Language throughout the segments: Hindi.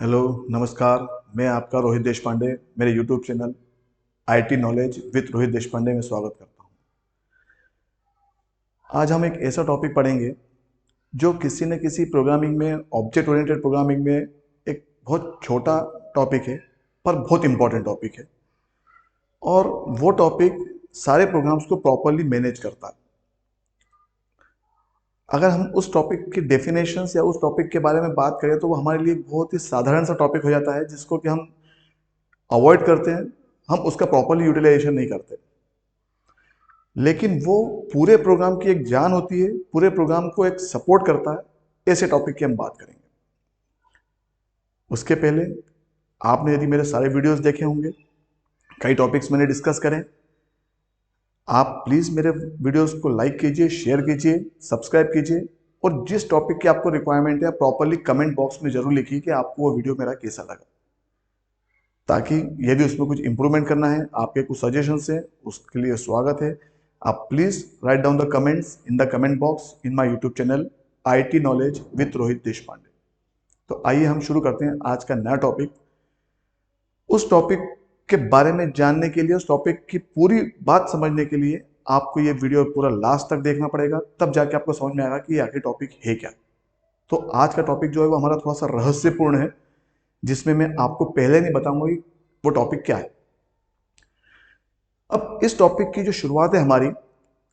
हेलो, नमस्कार। मैं आपका रोहित देशपांडे मेरे YouTube channel IT knowledge with Rohit Deshpande में स्वागत करता हूं। आज हम एक ऐसा टॉपिक पढ़ेंगे जो किसी न किसी प्रोग्रामिंग में, ऑब्जेक्ट ओरिएंटेड प्रोग्रामिंग में एक बहुत छोटा टॉपिक है पर बहुत इंपॉर्टेंट टॉपिक है। और वो टॉपिक सारे प्रोग्राम्स को प्रॉपरली मैनेज करता है। अगर हम उस टॉपिक की डेफिनेशंस या उस टॉपिक के बारे में बात करें तो वो हमारे लिए बहुत ही साधारण सा टॉपिक हो जाता है जिसको कि हम अवॉइड करते हैं। हम उसका प्रॉपरली यूटिलाइजेशन नहीं करते, लेकिन वो पूरे प्रोग्राम की एक जान होती है, पूरे प्रोग्राम को एक सपोर्ट करता है। ऐसे टॉपिक की हम बात करेंगे। उसके पहले आपने यदि मेरे सारे वीडियोस देखे होंगे, कई टॉपिक्स मैंने डिस्कस करें, आप प्लीज़ मेरे वीडियोस को लाइक कीजिए, शेयर कीजिए, सब्सक्राइब कीजिए। और जिस टॉपिक की आपको रिक्वायरमेंट है प्रॉपरली कमेंट बॉक्स में जरूर लिखिए कि आपको वो वीडियो मेरा कैसा लगा, ताकि यदि उसमें कुछ इंप्रूवमेंट करना है, आपके कुछ सजेशंस हैं, उसके लिए स्वागत है। आप please write down the comments in the comment box in my YouTube channel IT knowledge with Rohit Deshpande. तो आइए हम शुरू करते हैं आज का नया टॉपिक। उस टॉपिक के बारे में जानने के लिए, उस टॉपिक की पूरी बात समझने के लिए आपको ये वीडियो पूरा लास्ट तक देखना पड़ेगा, तब जाके आपको समझ में आएगा कि ये आखिर टॉपिक है क्या। तो आज का टॉपिक जो है वो हमारा थोड़ा सा रहस्यपूर्ण है, जिसमें मैं आपको पहले नहीं बताऊंगा कि वो टॉपिक क्या है। अब इस टॉपिक की जो शुरुआत है हमारी,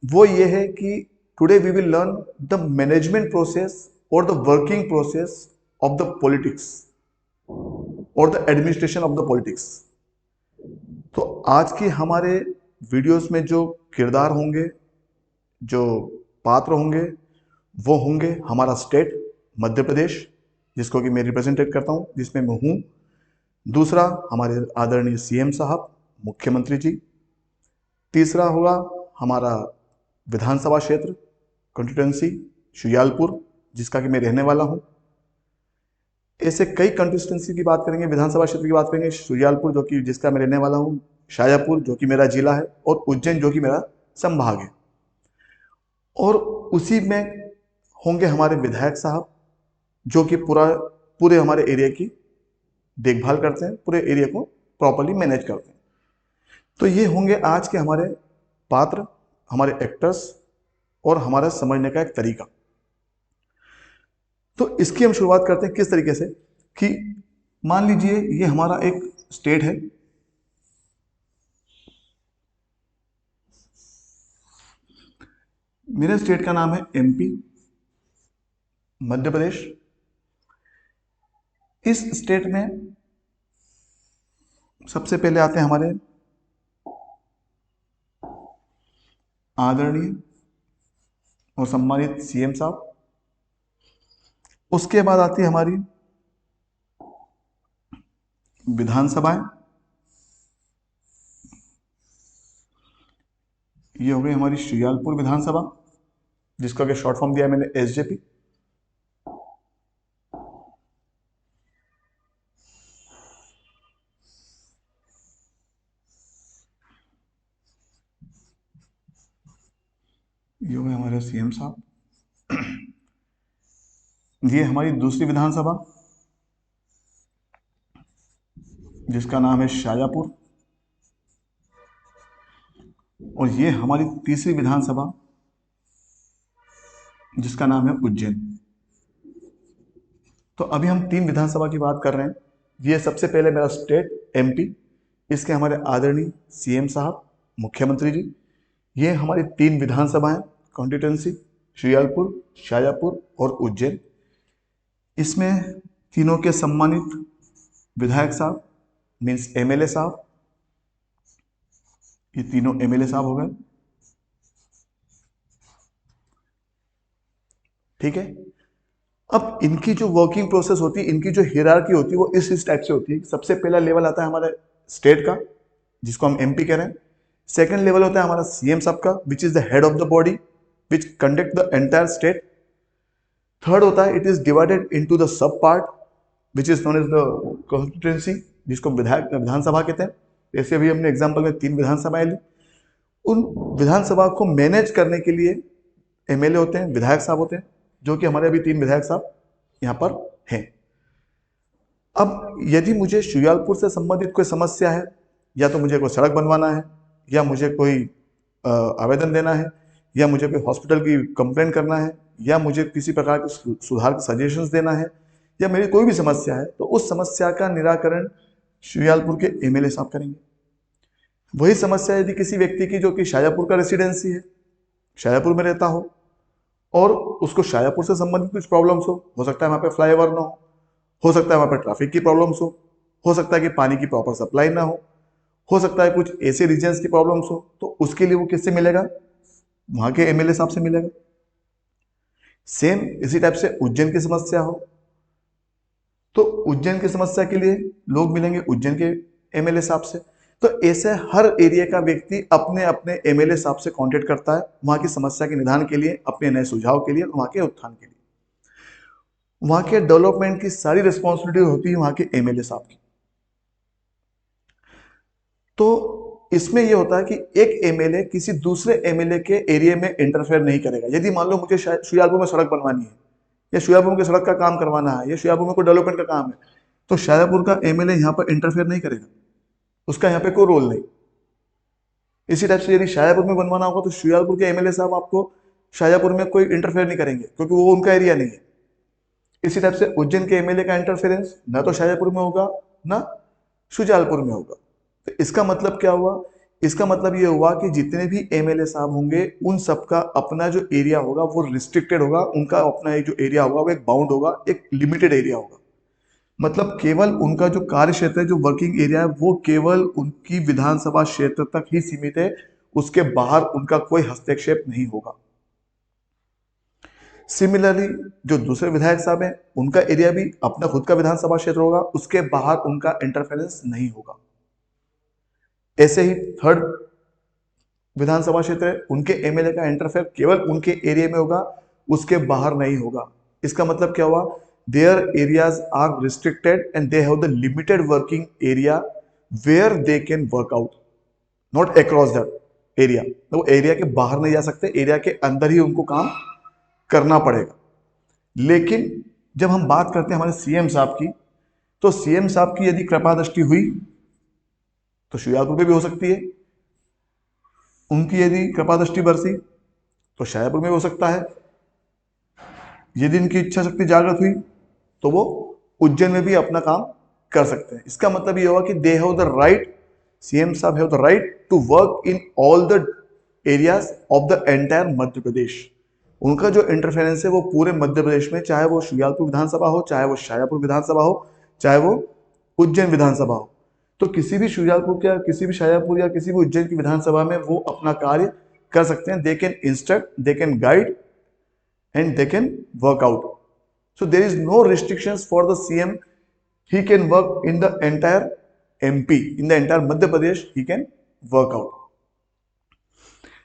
वो ये है कि today we will learn the management process और the working process of the politics और the administration of the politics. तो आज की हमारे वीडियोस में जो किरदार होंगे, जो पात्र होंगे, वो होंगे हमारा स्टेट मध्य प्रदेश, जिसको कि मैं रिप्रेजेंटेट करता हूं, जिसमें मैं हूं। दूसरा हमारे आदरणीय सीएम साहब, मुख्यमंत्री जी। तीसरा होगा हमारा विधानसभा क्षेत्र, कॉन्स्टिट्यूंसी शुजालपुर, जिसका कि मैं रहने वाला हूं। ऐसे कई कॉन्स्टिट्यूंसी की बात करेंगे, विधानसभा क्षेत्र की बात करेंगे, शुजालपुर जो कि जिसका मैं रहने वाला हूं, शाजापुर जो कि मेरा जिला है, और उज्जैन जो कि मेरा संभाग है। और उसी में होंगे हमारे विधायक साहब, जो कि पूरे हमारे एरिया की देखभाल करते हैं, पूरे एरिया को प्रॉपरली मैनेज करते हैं। तो ये होंगे आज के हमारे पात्र, हमारे एक्टर्स, और हमारा समझने का एक तरीका। तो इसकी हम शुरुआत करते हैं किस तरीके से कि मान लीजिए ये हमारा एक स्टेट है। मेरे स्टेट का नाम है एमपी, मध्य प्रदेश। इस स्टेट में सबसे पहले आते हैं हमारे आदरणीय और सम्मानित सीएम साहब। उसके बाद आती है हमारी विधानसभाएं। ये हो गई हमारी शुजालपुर विधानसभा, जिसका कि शॉर्ट फॉर्म दिया है मैंने एसजेपी। ये हो गए हमारे सीएम साहब। ये हमारी दूसरी विधानसभा, जिसका नाम है शाजापुर। और ये हमारी तीसरी विधानसभा, जिसका नाम है उज्जैन। तो अभी हम तीन विधानसभा की बात कर रहे हैं। ये सबसे पहले मेरा स्टेट एमपी, इसके हमारे आदरणीय सीएम साहब, मुख्यमंत्री जी। ये हमारी तीन विधानसभाएं, कॉन्स्टिट्यूंसी शुजालपुर, शाजापुर और उज्जैन। इसमें तीनों के सम्मानित विधायक साहब, मीन्स एमएलए साहब। ये तीनों एमएलए साहब हो गए, ठीक है। अब इनकी जो वर्किंग प्रोसेस होती है, इनकी जो हियरार्की होती है, वो इस टाइप से होती है। सबसे पहला लेवल आता है हमारे स्टेट का, जिसको हम एमपी कह रहे हैं। सेकंड लेवल होता है हमारा सीएम साहब का, which is the head of the body which conduct the entire state. Third होता है, it is divided into the sub part which is known as the constituency, जिसको विधानसभा कहते हैं। जैसे अभी हमने एग्जाम्पल में तीन विधानसभाएं ली, उन विधानसभा को मैनेज करने के लिए एमएलए होते हैं, विधायक साहब होते हैं, जो कि हमारे अभी तीन विधायक साहब यहाँ पर हैं। अब यदि मुझे शुजालपुर से संबंधित कोई समस्या है, या तो मुझे कोई सड़क बनवाना है, या मुझे कोई आवेदन देना है, या मुझे कोई हॉस्पिटल की कंप्लेंट करना है, या मुझे किसी प्रकार के सुधार के सजेशंस देना है, या मेरी कोई भी समस्या है, तो उस समस्या का निराकरण शुजालपुर के एमएलए साहब करेंगे। वही समस्या यदि किसी व्यक्ति की जो कि शाजापुर का रेसिडेंसी है, शाजापुर में रहता और उसको शाजापुर से संबंधित कुछ प्रॉब्लम्स हो सकता है वहाँ पे फ्लाईओवर ना हो सकता है वहाँ पे ट्रैफिक की प्रॉब्लम्स हो सकता है कि पानी की प्रॉपर सप्लाई ना हो सकता है कुछ ऐसे रीजन्स की प्रॉब्लम्स हो, तो उसके लिए वो किससे मिलेगा? वहाँ के एमएलए साहब से मिलेगा। सेम इसी टाइप से उज्जैन की समस्या हो तो उज्जैन की समस्या के लिए लोग मिलेंगे उज्जैन के एमएलए साहब से। तो ऐसे हर एरिया का व्यक्ति अपने अपने एमएलए साहब से कांटेक्ट करता है वहां की समस्या के निदान के लिए, अपने नए सुझाव के लिए, वहां के उत्थान के लिए। वहां के डेवलपमेंट की सारी रिस्पॉन्सिबिलिटी होती है वहां के एमएलए साहब की। तो इसमें यह होता है कि एक एमएलए किसी दूसरे एमएलए के एरिया में इंटरफेयर नहीं करेगा। यदि मान लो मुझे शुजालपुर में सड़क बनवानी है, या शुजालपुर में सड़क का काम करवाना है, या शुजालपुर में कोई डेवलपमेंट का काम है, तो शाजापुर का एमएलए यहाँ पर इंटरफेयर नहीं करेगा, उसका यहाँ पे कोई रोल नहीं। इसी टाइप से यदि शाजापुर में बनवाना होगा तो शुजालपुर के एमएलए साहब आपको शाजापुर में कोई इंटरफेयर नहीं करेंगे क्योंकि वो उनका एरिया नहीं है। इसी टाइप से उज्जैन के एमएलए का इंटरफेरेंस ना तो शाजापुर में होगा ना शुजालपुर में होगा। तो इसका मतलब क्या हुआ? इसका मतलब ये हुआ कि जितने भी एमएलए साहब होंगे उन सबका अपना जो एरिया होगा वो रिस्ट्रिक्टेड होगा, उनका अपना एक जो एरिया होगा वो एक बाउंड होगा, एक लिमिटेड एरिया होगा। मतलब केवल उनका जो कार्य क्षेत्र है, जो वर्किंग एरिया है, वो केवल उनकी विधानसभा क्षेत्र तक ही सीमित है, उसके बाहर उनका कोई हस्तक्षेप नहीं होगा। सिमिलरली जो दूसरे विधायक साहब हैं उनका एरिया भी अपना खुद का विधानसभा क्षेत्र होगा, उसके बाहर उनका इंटरफेरेंस नहीं होगा। ऐसे ही थर्ड विधानसभा क्षेत्र है, उनके एमएलए का इंटरफेयर केवल उनके एरिया में होगा, उसके बाहर नहीं होगा। इसका मतलब क्या हुआ? their areas are restricted and they have the limited working area where they can work out, not across that area। तो एरिया के बाहर नहीं जा सकते, एरिया के अंदर ही उनको काम करना पड़ेगा। लेकिन जब हम बात करते हैं हमारे सीएम साहब की, तो सीएम साहब की यदि कृपा दृष्टि हुई तो शुजालपुर पे भी हो सकती है, उनकी यदि कृपा दृष्टि बरसी तो शाजापुर में हो सकता है, यदि इनकी इच्छा शक्ति जागृत हुई तो वो उज्जैन में भी अपना काम कर सकते हैं। इसका मतलब ये होगा कि they have the right, CM साहब have the right to work in all the areas of the entire Madhya Pradesh. उनका जो इंटरफेरेंस है वो पूरे मध्य प्रदेश में, चाहे वो शुजालपुर विधानसभा हो, चाहे वो शाजापुर विधानसभा हो, चाहे वो उज्जैन विधानसभा हो, तो किसी भी शुजालपुर या किसी भी शाजापुर या किसी भी उज्जैन की विधानसभा में वो अपना कार्य कर सकते हैं। They can instruct, they can guide and they can work out. So there is no restrictions for the CM. He can work in the entire MP, in the entire Madhya Pradesh he can work out.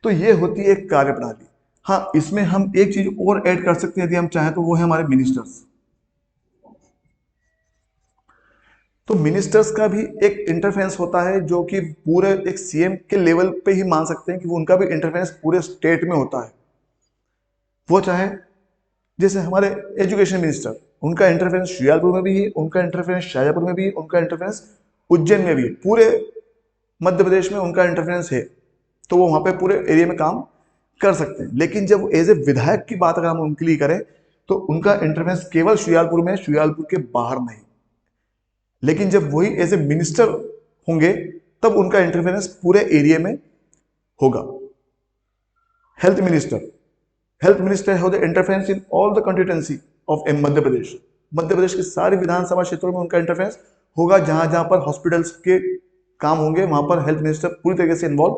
तो ये होती है एक कार्य प्रणाली। हाँ, इसमें हम एक चीज और ऐड कर सकते हैं यदि हम चाहें तो वो है हमारे मिनिस्टर्स। तो मिनिस्टर्स का भी एक इंटरफेरेंस होता है जो कि पूरे एक सीएम के लेवल पे ही मान सकते हैं कि वो उनका भी इंटरफेरेंस पूरे स्टेट में होता है। वो चाहे जैसे हमारे एजुकेशन मिनिस्टर, उनका इंटरफेरेंस शुजालपुर में भी है, उनका इंटरफेरेंस शाजापुर में भी है, उनका इंटरफेरेंस उज्जैन में भी है, पूरे मध्य प्रदेश में उनका इंटरफेरेंस है, तो वो वहां पे पूरे एरिया में काम कर सकते हैं। लेकिन जब एज ए विधायक की बात अगर हम उनके लिए करें तो उनका इंटरफेरेंस केवल शुजालपुर में, शुजालपुर के बाहर नहीं। लेकिन जब वही एज ए मिनिस्टर होंगे तब उनका इंटरफेरेंस पूरे एरिया में होगा। Health minister have the interference in all the constituency of Madhya Pradesh. Madhya Pradesh के सारे विधानसभा क्षेत्रों में उनका इंटरफेरेंस होगा। जहां जहां पर हॉस्पिटल्स के काम होंगे वहां पर हेल्थ मिनिस्टर पूरी तरीके से इन्वॉल्व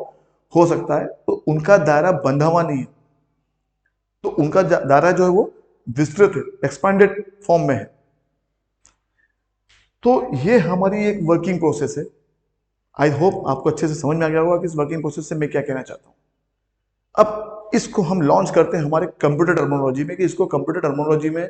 हो सकता है। तो उनका दायरा बंधा हुआ नहीं है, तो उनका दायरा जो है वो विस्तृत है, एक्सपांडेड फॉर्म में है। तो ये हमारी एक वर्किंग प्रोसेस है। आई होप आपको अच्छे से समझ में आ गया होगा कि इस वर्किंग प्रोसेस से मैं क्या कहना चाहता हूं। अब इसको हम लॉन्च करते हैं हमारे कंप्यूटर टर्मिनोलॉजी में कि इसको कंप्यूटर टर्मिनोलॉजी में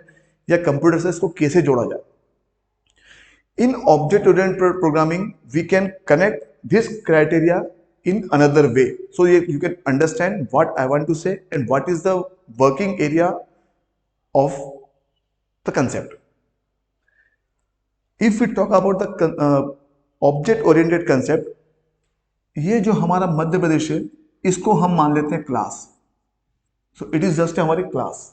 या कंप्यूटर से इसको कैसे जोड़ा जाए। In object oriented programming we can connect this criteria in another way, so you can understand what I want to say and what is the working area of the concept. If we talk about the object oriented concept, ये जो हमारा मध्य प्रदेश है इसको हम मान लेते हैं class. So it is just हमारी क्लास।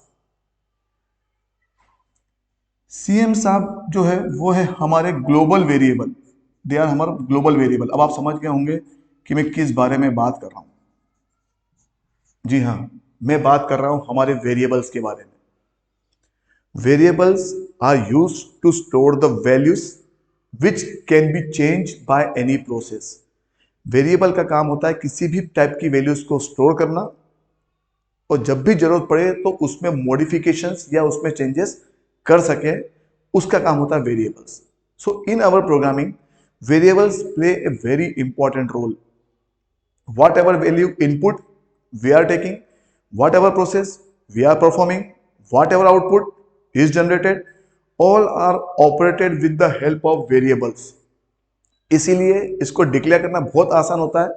सीएम साहब जो है वो है हमारे ग्लोबल वेरिएबल, दे आर हमारा ग्लोबल वेरिएबल। अब आप समझ गए होंगे कि मैं किस बारे में बात कर रहा हूं। जी हाँ, मैं बात कर रहा हूं हमारे वेरिएबल्स के बारे में। Variables are used to store the values which can be change by any process. Variable का काम होता है किसी भी टाइप की वैल्यूज को स्टोर करना, और जब भी जरूरत पड़े तो उसमें मॉडिफिकेशंस या उसमें चेंजेस कर सके, उसका काम होता है variables. So in our programming, variables play a very important role. Whatever value input we are taking, whatever process we are performing, whatever output is generated, all are operated with the help of variables. इसीलिए इसको डिक्लेयर करना बहुत आसान होता है।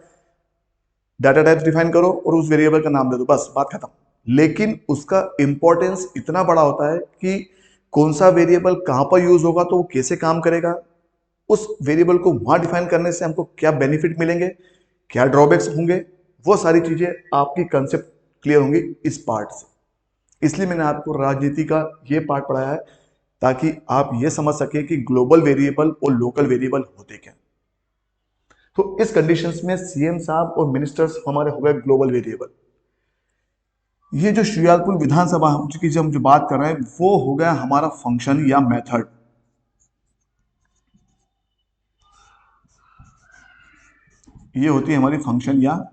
डाटा टाइप डिफाइन करो और उस वेरिएबल का नाम दे दो, बस बात खत्म। लेकिन उसका इंपॉर्टेंस इतना बड़ा होता है कि कौन सा वेरिएबल कहां पर यूज होगा तो वो कैसे काम करेगा, उस वेरिएबल को वहां डिफाइन करने से हमको क्या बेनिफिट मिलेंगे, क्या ड्रॉबैक्स होंगे, वो सारी चीजें आपकी कंसेप्ट क्लियर होंगी इस पार्ट से। इसलिए मैंने आपको राजनीति का ये पार्ट पढ़ाया है ताकि आप ये समझ सके कि ग्लोबल वेरिएबल और लोकल वेरिएबल होते क्या। तो इस कंडीशंस में सीएम साहब और मिनिस्टर्स हमारे हो गए ग्लोबल वेरिएबल। ये जो शुजालपुर विधानसभा की जो हम जो बात कर रहे हैं वो हो गया हमारा फंक्शन या मेथड। ये होती है हमारी फंक्शन या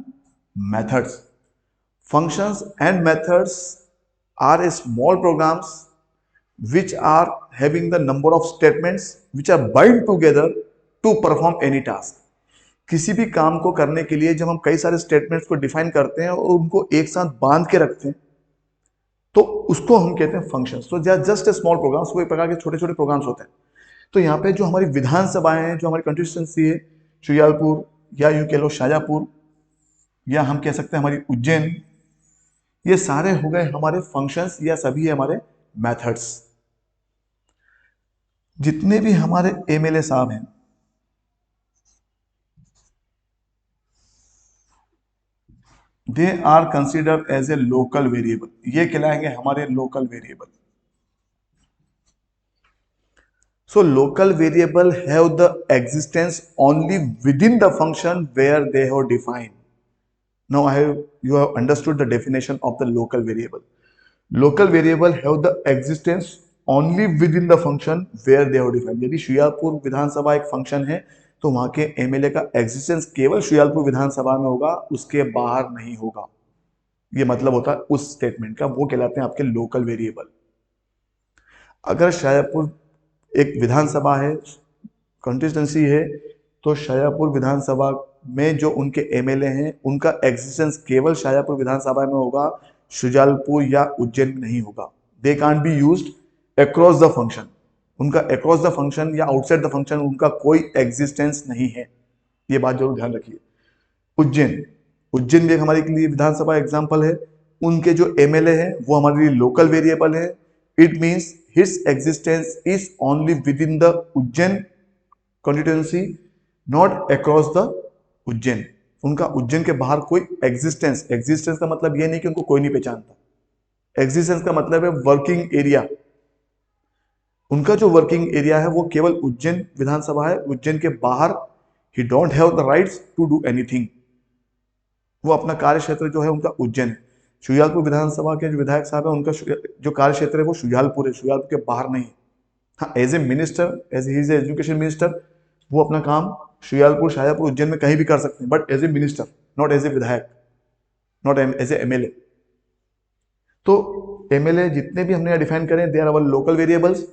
methods. Functions and methods are small programs which are having the number of statements which are bind together to perform any task. किसी भी काम को करने के लिए जब हम कई सारे स्टेटमेंट्स को डिफाइन करते हैं और उनको एक साथ बांध के रखते हैं तो उसको हम कहते हैं फंक्शंस। तो जस्ट ए स्मॉल प्रोग्राम्स, वो एक प्रकार के छोटे छोटे प्रोग्राम्स होते हैं। तो यहाँ पे जो हमारी विधानसभाएं हैं, जो हमारी कंस्टिट्यूंसी है, शुजालपुर या यूं कह लो शाजापुर, या हम कह सकते हैं हमारी उज्जैन, ये सारे हो गए हमारे फंक्शंस या सभी हमारे मेथड्स। जितने भी हमारे एमएलए साहब हैं, they are considered as a local variable, ये कहलाएंगे हमारे local variable. So local variable have the existence only within the function where they have defined. Now you have understood the definition of the local variable. Local variable have the existence only within the function where they are defined. यदि शुजालपुर विधानसभा एक फंक्शन है तो वहां के एमएलए का एग्जिस्टेंस केवल शुजालपुर विधानसभा में होगा, उसके बाहर नहीं होगा। ये मतलब होता है उस स्टेटमेंट का, वो कहलाते हैं आपके लोकल वेरिएबल। अगर शाजापुर एक विधानसभा है, कंस्टिट्यूंसी है, तो शाजापुर विधानसभा में जो उनके एमएलए हैं उनका एग्जिस्टेंस केवल शाजापुर विधानसभा में होगा, शुजालपुर या उज्जैन में नहीं होगा। They can't be used across the function. उनका अक्रॉस द फंक्शन या आउटसाइड द फंक्शन उनका कोई एग्जिस्टेंस नहीं है। ये बात जरूर ध्यान रखिए। उज्जैन, उज्जैन भी हमारे लिए विधानसभा एग्जाम्पल है। उनके जो एमएलए हैं वो हमारे लिए लोकल वेरिएबल है। It means his existence is only within the Ujjain constituency, not across the Ujjain. उनका उज्जैन के बाहर कोई एग्जिस्टेंस का मतलब ये नहीं कि उनको कोई नहीं पहचानता। एग्जिस्टेंस का मतलब है वर्किंग एरिया। उनका जो वर्किंग एरिया है वो केवल उज्जैन विधानसभा है। उज्जैन के बाहर ही don't have the rights to do anything. वो अपना कार्य क्षेत्र जो है उनका उज्जैन है। शुजालपुर विधानसभा के जो विधायक साहब है उनका जो कार्य क्षेत्र है वो शुजालपुर है, शुजालपुर के बाहर नहीं है। हाँ, as a minister, as he is education minister, वो अपना काम शुजालपुर, शाजापुर, उज्जैन में कहीं भी कर सकते हैं, but as a minister, not as a विधायक, नॉट एज ए एमएलए। तो एमएलए जितने भी हमने डिफाइन करें, they are our local variables.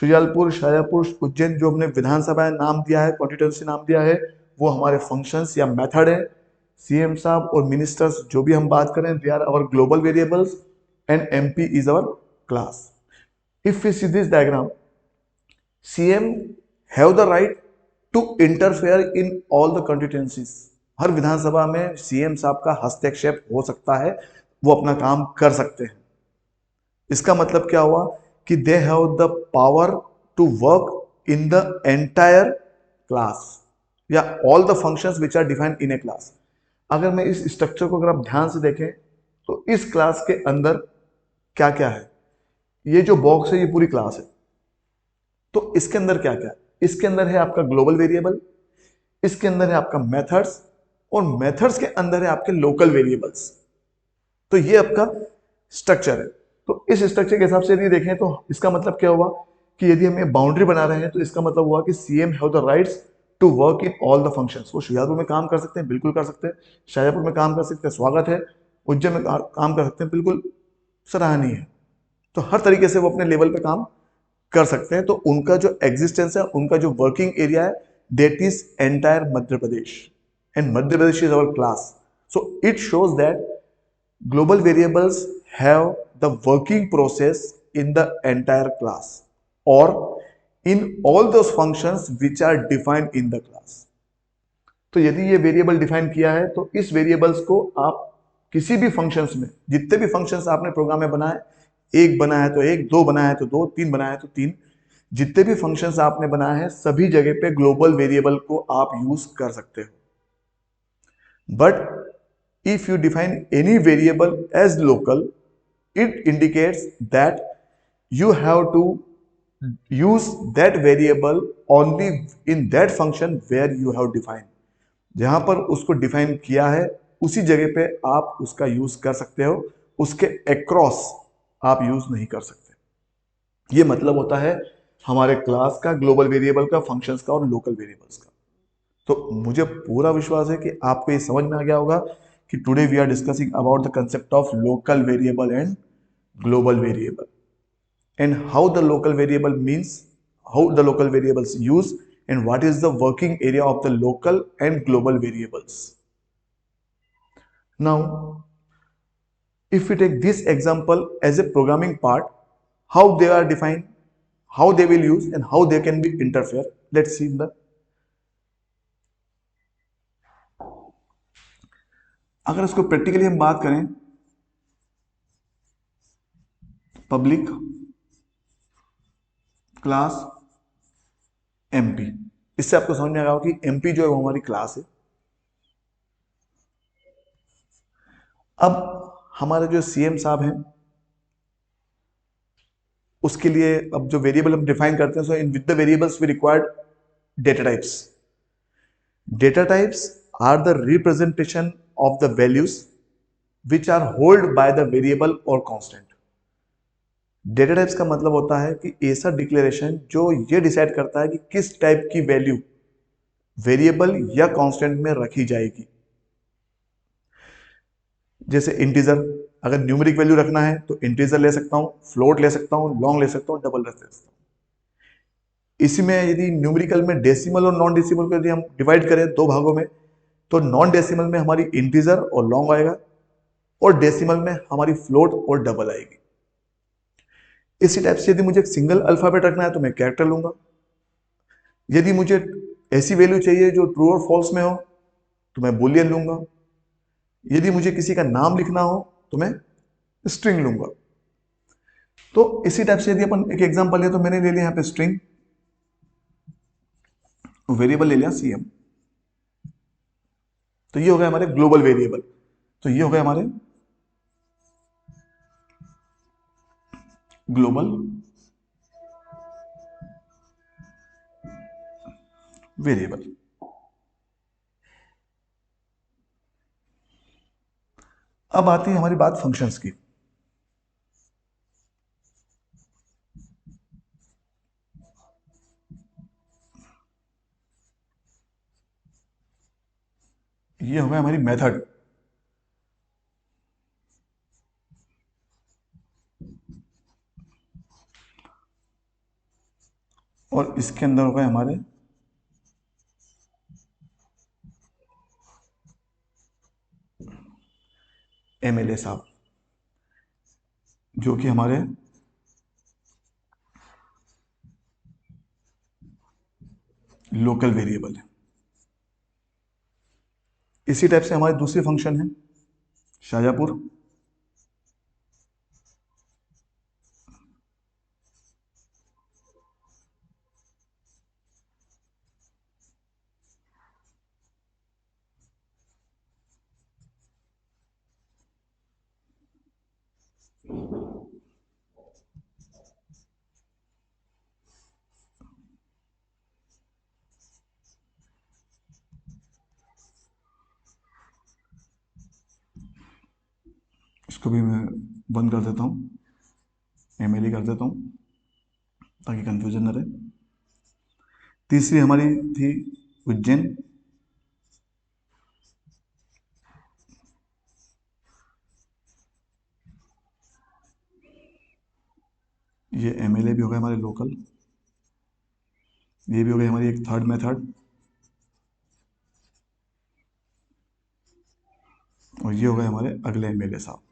Shujalpur, Shajapur, Ujjain जो हमने विधानसभा नाम दिया है, कॉन्स्टिट्यूएंसी नाम दिया है, वो हमारे फंक्शंस या मेथड है। सीएम साहब और मिनिस्टर्स जो भी हम बात करें, they are our global variables and MP is our class. If we see this diagram, CM have the right to interfere in all the constituencies. हर विधानसभा में सीएम साहब का हस्तक्षेप हो सकता है, वो अपना काम कर सकते हैं। इसका मतलब क्या हुआ कि they have the power to work in the entire class या all the functions which are defined in a class. अगर मैं इस स्ट्रक्चर को अगर आप ध्यान से देखें तो इस क्लास के अंदर क्या क्या है, ये जो बॉक्स है ये पूरी क्लास है। तो इसके अंदर क्या क्या है, इसके अंदर है आपका ग्लोबल वेरिएबल, इसके अंदर है आपका मेथड्स, और मेथड्स के अंदर है आपके लोकल वेरिएबल्स। तो ये आपका स्ट्रक्चर है। तो इस स्ट्रक्चर के हिसाब से यदि देखें तो इसका मतलब क्या हुआ कि यदि हम ये बाउंड्री बना रहे हैं तो इसका मतलब हुआ कि CM have the rights to work in all the functions. वो शुजातपुर में काम कर सकते हैं, बिल्कुल कर सकते हैं। शाजापुर में काम कर सकते हैं, स्वागत है। उज्जैन में काम कर सकते हैं, बिल्कुल सराहनीय है। तो हर तरीके से वो अपने लेवल पे काम कर सकते हैं। तो उनका जो एग्जिस्टेंस है, उनका जो वर्किंग एरिया है, that is entire Madhya Pradesh, and Madhya Pradesh is our class. So it shows that global variables have the working process in the entire class or in all those functions which are defined in the class। तो यदि ये वेरिएबल डिफाइन किया है तो इस वेरिएबल्स को आप किसी भी फंक्शंस में, जितने भी फंक्शंस आपने प्रोग्राम में बनाए, एक बनाया है तो एक, दो बनाया है तो दो, तीन बनाया है तो तीन, जितने भी फंक्शंस आपने बनाए हैं सभी जगह पे ग्लोबल वेरिएबल को आप यूज कर सकते हो। But if you define any variable as local, it indicates that you have to use that variable only in that function where you have defined। जहां पर उसको डिफाइन किया है उसी जगह पे आप उसका यूज कर सकते हो, उसके अक्रॉस आप यूज नहीं कर सकते। ये मतलब होता है हमारे क्लास का, ग्लोबल वेरिएबल का, फंक्शंस का और लोकल वेरिएबल्स का। तो मुझे पूरा विश्वास है कि आपको ये समझ में आ गया होगा कि today we are discussing about the concept of local variable and global variable, and how the local variable means, how the local variables use, and what is the working area of the local and global variables. Now if we take this example as a programming part, how they are defined, how they will use, and how they can be interfere, let's see in the, अगर इसको प्रैक्टिकली हम बात करें, पब्लिक क्लास एमपी, इससे आपको समझ में आ रहा हो कि एमपी जो है वो हमारी क्लास है। अब हमारे जो सीएम साहब हैं उसके लिए अब जो वेरिएबल हम डिफाइन करते हैं, so in with the variables we required data types. Data types are the representation of the values which are hold by the variable और कांस्टेंट। डेटा टाइप्स का मतलब होता है कि ऐसा डिक्लेरेशन जो ये डिसाइड करता है कि किस टाइप की वैल्यू वेरिएबल या कांस्टेंट में रखी जाएगी। जैसे इंटीजर, अगर न्यूमेरिक वैल्यू रखना है तो इंटीजर ले सकता हूं, फ्लोट ले सकता हूं, लॉन्ग ले सकता हूं, डबल ले सकता हूं। इसी में यदि न्यूमेरिकल में डेसिमल और नॉन डेसिमल को यदि हम डिवाइड करें दो भागों में, तो नॉन डेसिमल में हमारी इंटीजर और लॉन्ग आएगा, और डेसिमल में हमारी फ्लोट और डबल आएगी। इसी टाइप से यदि मुझे एक सिंगल अल्फाबेट रखना है तो मैं कैरेक्टर लूंगा। यदि मुझे ऐसी वैल्यू चाहिए जो ट्रू और फॉल्स में हो तो मैं बुलियन लूंगा। यदि मुझे किसी का नाम लिखना हो तो मैं स्ट्रिंग लूंगा। तो इसी टाइप से यदि अपन एक एग्जांपल ले तो मैंने ले लिया यहाँ पे स्ट्रिंग, वेरिएबल ले लिया सीएम। तो ये हो गया हमारे ग्लोबल वेरिएबल। तो ये हो गए हमारे ग्लोबल वेरिएबल। अब आती है हमारी बात फंक्शंस की। ये हो गया हमारी मेथड। और इसके अंदर हो गए हमारे एमएलए साहब, जो कि हमारे लोकल वेरिएबल है। इसी टाइप से हमारी दूसरी फंक्शन है शाजापुर। इसको भी मैं बंद कर देता हूँ, एमएलए कर देता हूँ ताकि कंफ्यूजन न रहे। तीसरी हमारी थी उज्जैन। ये एमएलए भी हो गया हमारे लोकल। ये भी हो गई हमारी एक थर्ड मेथड। और ये हो गए हमारे अगले एमएलए साहब।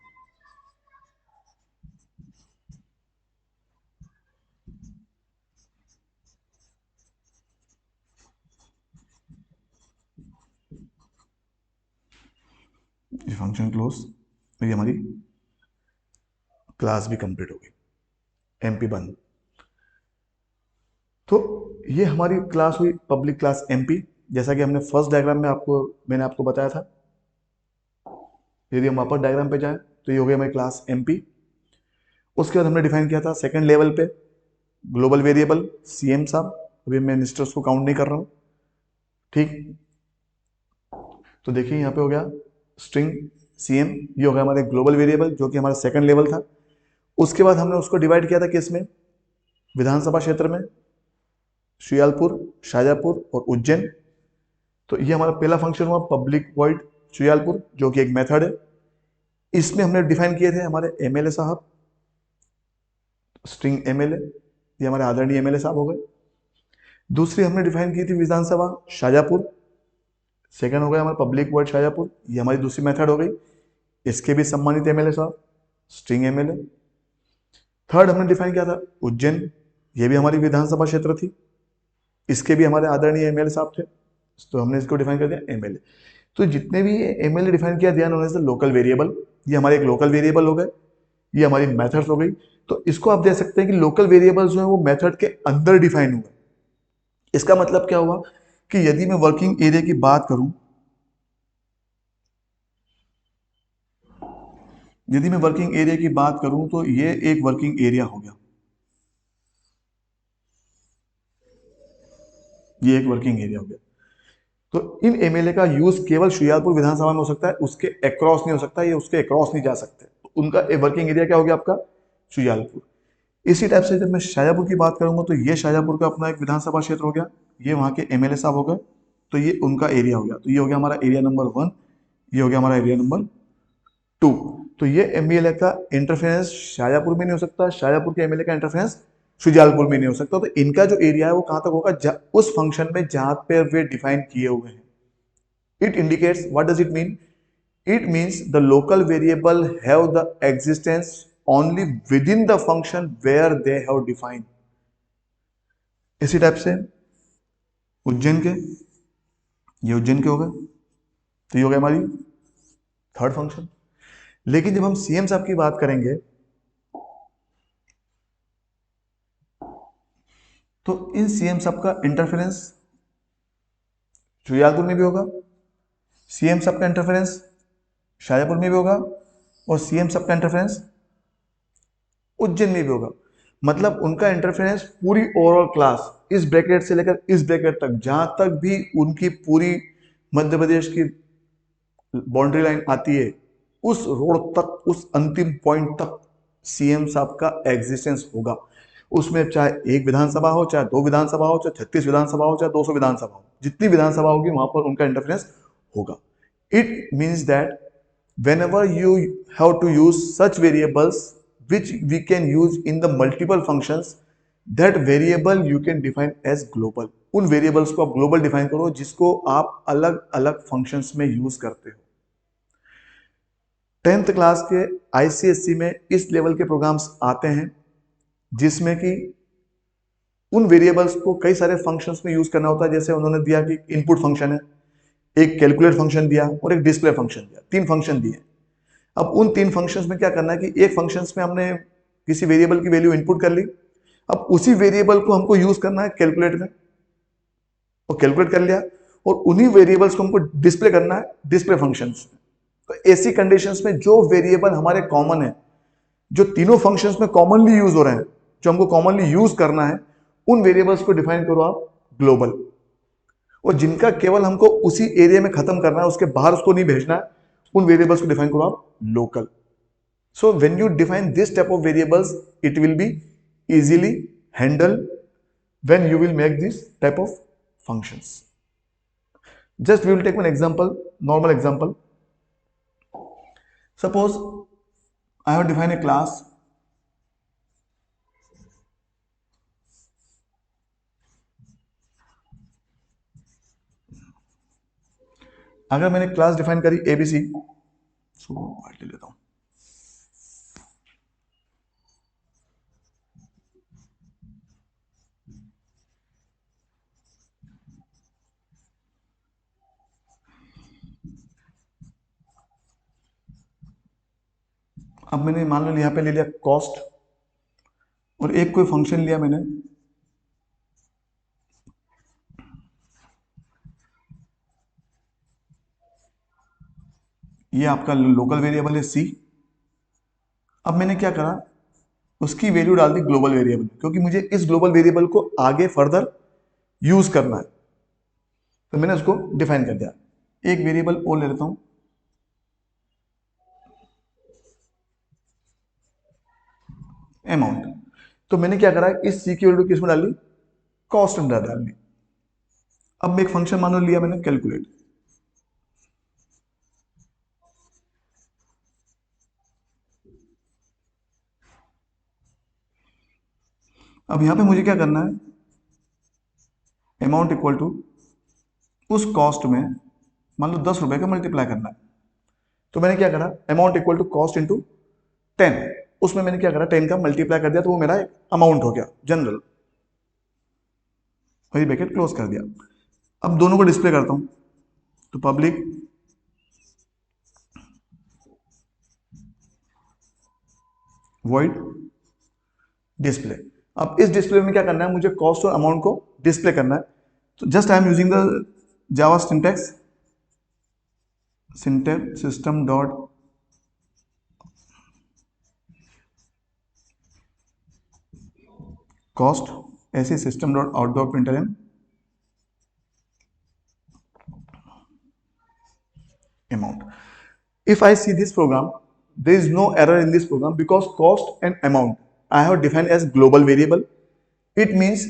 ये फंक्शन क्लोज, ये हमारी क्लास भी कंप्लीट हो गई, एमपी बंद। तो ये हमारी क्लास हुई पब्लिक क्लास एमपी, जैसा कि हमने फर्स्ट डायग्राम में मैंने आपको बताया था। यदि हम वापस डायग्राम पे जाएं तो ये हो गई हमारी क्लास एमपी। उसके बाद हमने डिफाइन किया था सेकंड लेवल पे ग्लोबल वेरिएबल सीएम साहब। अभी मैं मिनिस्टर्स को काउंट नहीं कर रहा हूं, ठीक। तो देखिए यहाँ पे हो गया स्ट्रिंग सीएम, ये हो गया हमारे ग्लोबल वेरिएबल जो कि हमारा सेकंड लेवल था। उसके बाद हमने उसको डिवाइड किया था किसमें, विधानसभा क्षेत्र में, शुयालपुर, शाजापुर और उज्जैन। तो ये हमारा पहला फंक्शन हुआ पब्लिक वॉइड शुयालपुर, जो कि एक मेथड है। इसमें हमने डिफाइन किए थे हमारे एमएलए साहब, स्ट्रिंग एमएलए, ये हमारे आदरणीय एमएलए साहब हो गए। दूसरी हमने डिफाइन की थी विधानसभा शाजापुर, सेकंड हो गया हमारा पब्लिक वॉइड शाजापुर, ये हमारी दूसरी मेथड हो गई। इसके भी सम्मानित एमएलए साहब, स्ट्रिंग एमएलए। थर्ड हमने डिफाइन किया था उज्जैन, ये भी हमारी विधानसभा क्षेत्र थी, इसके भी हमारे आदरणीय एमएलए साहब थे, तो हमने इसको डिफाइन कर दिया एमएलए। तो जितने भी एमएलए डिफाइन किया दिया उन्होंने लोकल वेरिएबल, ये हमारे एक लोकल वेरिएबल हो गए, ये हमारी मेथड्स हो गई। तो इसको आप देख सकते हैं कि लोकल वेरिएबल्स जो है वो मेथड के अंदर डिफाइन हुए। इसका मतलब क्या हुआ कि यदि मैं वर्किंग एरिया की बात करूं, यदि मैं वर्किंग एरिया की बात करूं तो ये एक वर्किंग एरिया हो गया, ये एक वर्किंग एरिया हो गया। तो इन एमएलए का यूज केवल शुयालपुर विधानसभा में हो सकता है, उसके अक्रॉस नहीं हो सकता, ये उसके अक्रॉस नहीं जा सकते। तो उनका वर्किंग एरिया क्या हो गया आपका, शुयालपुर। इसी टाइप से जब मैं शाजापुर की बात करूंगा तो ये शाजापुर का अपना एक विधानसभा क्षेत्र हो गया, ये वहां के एमएलए साहब हो गए, तो ये उनका एरिया हो गया। तो ये हो गया हमारा एरिया नंबर 1, ये हो गया हमारा एरिया नंबर 2। तो ये एमएलए का इंटरफेरेंस शाजापुर में नहीं हो सकता, शाजापुर के एमएलए का इंटरफेरेंस शुजालपुर में नहीं हो सकता। तो इनका जो एरिया है वो कहां तक होगा, उस फंक्शन में जहां पे वे डिफाइन किए हुए हैं। It indicates, what does it mean? It means the local variable have the existence only within the function where they have defined. इसी टाइप से उज्जैन के, ये उज्जैन के हो गए, तो ये हो गया हमारी थर्ड फंक्शन। लेकिन जब हम सीएम साहब की बात करेंगे तो इन सीएम साहब का इंटरफेरेंस शुजालपुर में भी होगा, सीएम साहब का इंटरफेरेंस शाजापुर में भी होगा, और सीएम साहब का इंटरफेरेंस उज्जैन में भी होगा। मतलब उनका इंटरफेरेंस पूरी ओवरऑल क्लास, इस ब्रैकेट से लेकर इस ब्रैकेट तक, जहां तक भी उनकी पूरी मध्य प्रदेश की बाउंड्री लाइन आती है, उस रोड तक, उस अंतिम पॉइंट तक सीएम साहब का एग्जिस्टेंस होगा। उसमें चाहे एक विधानसभा हो, चाहे दो विधानसभा हो, चाहे 36 विधानसभा हो, चाहे 200 विधानसभा हो, जितनी विधानसभा होगी वहां पर उनका इंटरफेरेंस होगा। It means that whenever you have to use such variables which we can use in the multiple functions, that variable you can define as global। उन variables को आप global define करो जिसको आप अलग अलग functions में use करते हो। 10th क्लास के आईसीएससी में इस लेवल के प्रोग्राम्स आते हैं जिसमें कि उन वेरिएबल्स को कई सारे फंक्शंस में यूज करना होता है। जैसे उन्होंने दिया कि इनपुट फंक्शन है, एक कैलकुलेट फंक्शन दिया और एक डिस्प्ले फंक्शन दिया, 3 फंक्शन दिए। अब उन 3 फंक्शंस में क्या करना है कि एक फंक्शंस में हमने किसी वेरिएबल की वैल्यू इनपुट कर ली, अब उसी वेरिएबल को हमको यूज करना है कैलकुलेट में, और कैलकुलेट कर लिया, और उन्हीं वेरिएबल्स को हमको डिस्प्ले करना है डिस्प्ले फंक्शंस में। तो ऐसी कंडीशंस में जो वेरिएबल हमारे कॉमन है जो तीनों फंक्शंस में कॉमनली यूज हो रहे हैं, जो हमको कॉमनली यूज करना है, उन वेरिएबल्स को डिफाइन करो आप ग्लोबल। और जिनका केवल हमको उसी एरिया में खत्म करना है, उसके बाहर उसको नहीं भेजना है, उन वेरिएबल्स को डिफाइन करो आप local. So when you define this type of variables, it will be easily handled when you will make this type of functions. Just we will take one example, normal example. Suppose I have defined a class. अगर मैंने क्लास डिफाइन करी एबीसी, ले लेता हूं। अब मैंने मान लो यहां पे ले लिया कॉस्ट, और एक कोई फंक्शन लिया मैंने, ये आपका लोकल वेरिएबल है सी। अब मैंने क्या करा, उसकी वैल्यू डाल दी ग्लोबल वेरिएबल, क्योंकि मुझे इस ग्लोबल वेरिएबल को आगे फर्दर यूज करना है, तो मैंने उसको डिफाइन कर दिया। एक वेरिएबल और ले लेता हूं, अमाउंट। तो मैंने क्या करा, इस सी की वैल्यू किस में डाली, कॉस्ट अंडर डाल दी। अब मैं एक फंक्शन मान लो लिया मैंने कैलकुलेट। अब यहां पे मुझे क्या करना है, अमाउंट इक्वल टू उस कॉस्ट में मान लो 10 रुपए का मल्टीप्लाई करना है। तो मैंने क्या करा, amount equal to cost into 10, उसमें मैंने क्या करा, 10 का मल्टीप्लाई कर दिया, तो वो मेरा एक अमाउंट हो गया जनरल, वही ब्रैकेट क्लोज कर दिया। अब दोनों को डिस्प्ले करता हूं, तो पब्लिक वॉइड डिस्प्ले। अब इस डिस्प्ले में क्या करना है, मुझे कॉस्ट और अमाउंट को डिस्प्ले करना है। तो just I am using the Java syntax system dot cost, ऐसे system dot out dot println amount. If I see this program, there is no error in this program because cost and amount I have defined as global variable. It means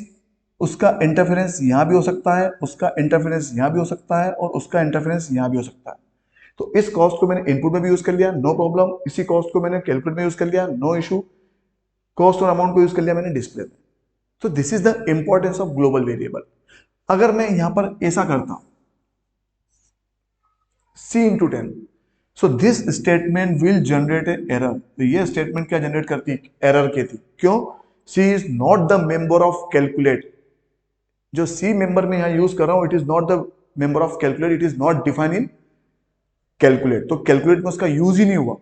उसका इंटरफेरेंस यहाँ भी हो सकता है, उसका इंटरफेरेंस यहाँ भी हो सकता है, और उसका इंटरफेरेंस यहाँ भी हो सकता है। तो इस कॉस्ट को मैंने इनपुट में भी यूज कर लिया, नो प्रॉब्लम। इसी कॉस्ट को मैंने कैलकुलेट में यूज कर लिया, नो इशू। कॉस्ट और अमाउंट को यूज कर लिया मैंने डिस्प्ले में। तो this is the importance of global variable. अगर मैं यहां पर ऐसा करता हूं, C into 10, so this statement will generate an error। तो ये स्टेटमेंट क्या जनरेट करती है, एरर की थी। क्यों, C is not the member of calculate। जो C मेंबर में यहां यूज कर रहा हूं, it is not the member of calculate, it is not define in calculate. तो कैलकुलेट में उसका यूज ही नहीं हुआ।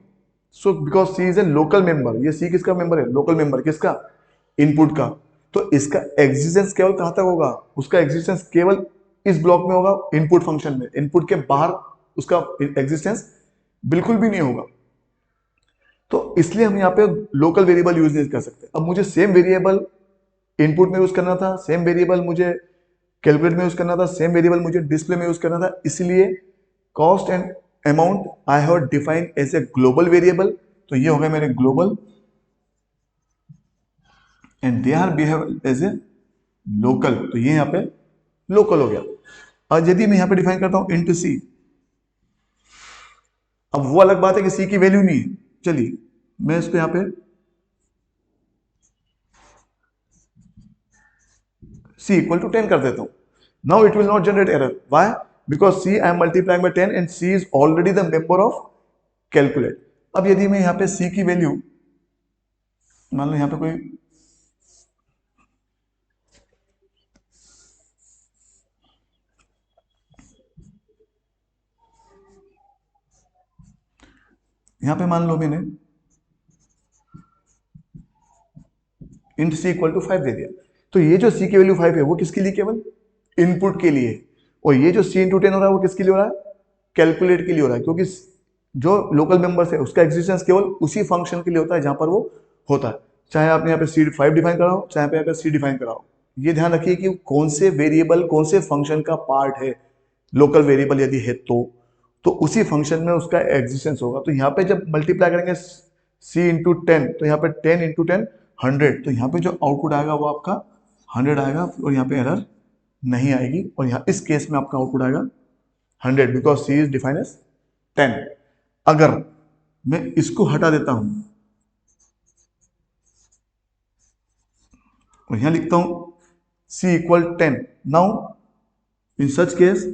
So because C is a local member. ये C किसका मेंबर है, लोकल मेंबर। किसका, इनपुट का। तो इसका एग्जिस्टेंस केवल कहां तक होगा, उसका एग्जिस्टेंस केवल इस ब्लॉक में होगा, इनपुट फंक्शन में। इनपुट के बाहर उसका एग्जिस्टेंस बिल्कुल भी नहीं होगा। तो इसलिए हम यहाँ पे लोकल वेरिएबल यूज नहीं कर सकते। अब मुझे सेम वेरिएबल इनपुट में यूज करना था, सेम वेरिएबल मुझे कैलकुलेट में यूज करना था, सेम वेरिएबल मुझे डिस्प्ले में यूज करना था। इसलिए cost and amount I have defined as a global variable. तो ये हो गया मेरे global, and they are behave as a local. तो ये यहाँ पे लोकल हो गया। और यदि मैं यहाँ पे डिफाइन करता हूं इंटू सी, अब वो अलग बात है कि सी की वैल्यू नहीं है। चलिए मैं इसको यहां पे सी इक्वल टू 10 कर देता हूं। Now it will not generate error. Why, because C I am multiplying by 10 and C is already the member of calculate. अब यदि मैं यहां पे सी की वैल्यू मान लो यहां पे कोई यहां पे मान लो मैंने इंट सी इक्वल टू 5 दे दिया। तो ये जो सी की वैल्यू 5 है वो किसके लिए, केवल इनपुट के लिए। और ये जो सी इंटू 10 हो रहा है वो किसके लिए हो रहा है, कैलकुलेट के लिए हो रहा है। क्योंकि जो लोकल मेंबर्स है उसका एग्जिस्टेंस केवल उसी फंक्शन के लिए होता है जहां पर वो होता है। चाहे आपने यहाँ पे C5 डिफाइन कराओ, चाहे यहाँ पे C डिफाइन कराओ, ये ध्यान रखिए कि कौन से वेरिएबल कौन से फंक्शन का पार्ट है। लोकल वेरिएबल यदि है तो उसी फंक्शन में उसका एग्जिस्टेंस होगा। तो यहाँ पे जब मल्टीप्लाई करेंगे C × 10, तो यहाँ पे 10 × 10 100, तो यहाँ पे जो आउटपुट आएगा वो आपका 100 आएगा और यहाँ पे एरर नहीं आएगी। और यहाँ इस केस में आपका आउटपुट आएगा 100 because C is defined as 10। अगर मैं इसको हटा देता हूं और यहां लिखता हूं C = 10, now in such case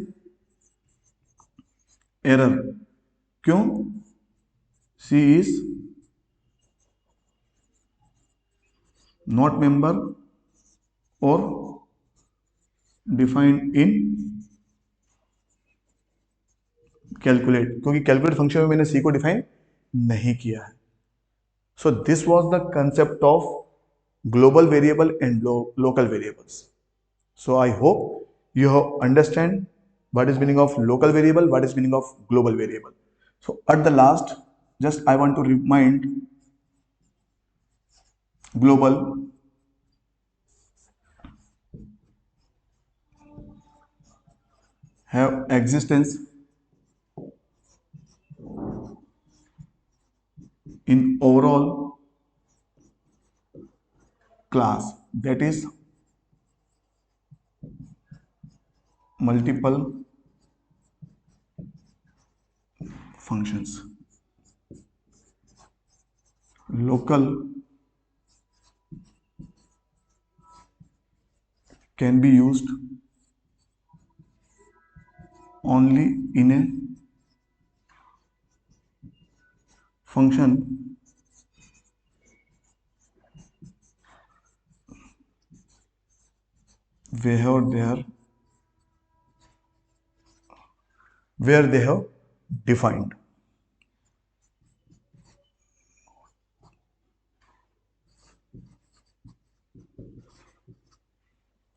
error, क्यों? C इज नॉट मेंबर और डिफाइंड इन कैलकुलेट, क्योंकि कैलकुलेट फंक्शन में मैंने C को डिफाइन नहीं किया है। So this was the concept of global variable and local variables. So I hope you have understand what is meaning of local variable, what is meaning of global variable. So at the last, just I want to remind global have existence in overall class, that is multiple functions. Local can be used only in a function where they have defined.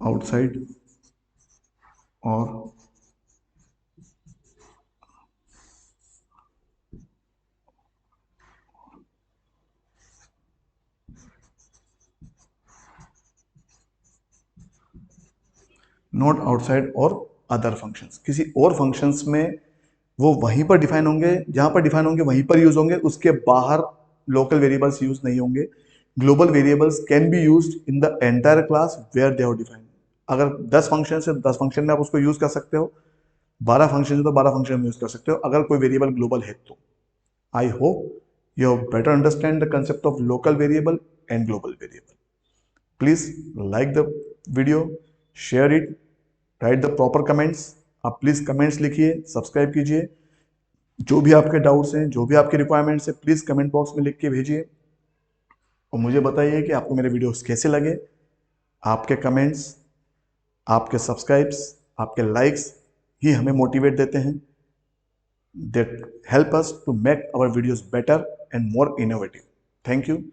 Outside or not outside और अदर फंक्शंस, किसी और फंक्शंस में वो वहीं पर डिफाइन होंगे, जहां पर डिफाइन होंगे वहीं पर यूज होंगे, उसके बाहर लोकल वेरिएबल्स यूज नहीं होंगे। Global variables can be used in the entire class where they are defined. अगर 10 फंक्शन है 10 फंक्शन में आप उसको यूज कर सकते हो, 12 फंक्शन है तो 12 फंक्शन में यूज कर सकते हो, अगर कोई वेरिएबल ग्लोबल है तो। I hope you have better understand the concept of local variable and global variable. Please like the video, share it, right the proper comments. आप प्लीज कमेंट्स लिखिए, सब्सक्राइब कीजिए। जो भी आपके डाउट्स हैं, जो भी आपके रिक्वायरमेंट्स है, प्लीज कमेंट बॉक्स में लिख के भेजिए और मुझे बताइए कि आपको मेरे वीडियोस कैसे लगे। आपके कमेंट्स, आपके सब्सक्राइब्स, आपके लाइक्स ही हमें मोटिवेट देते हैं, that help us to make our videos better and more innovative. Thank you,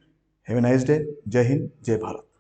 have a nice day. जय हिंद, जय भारत।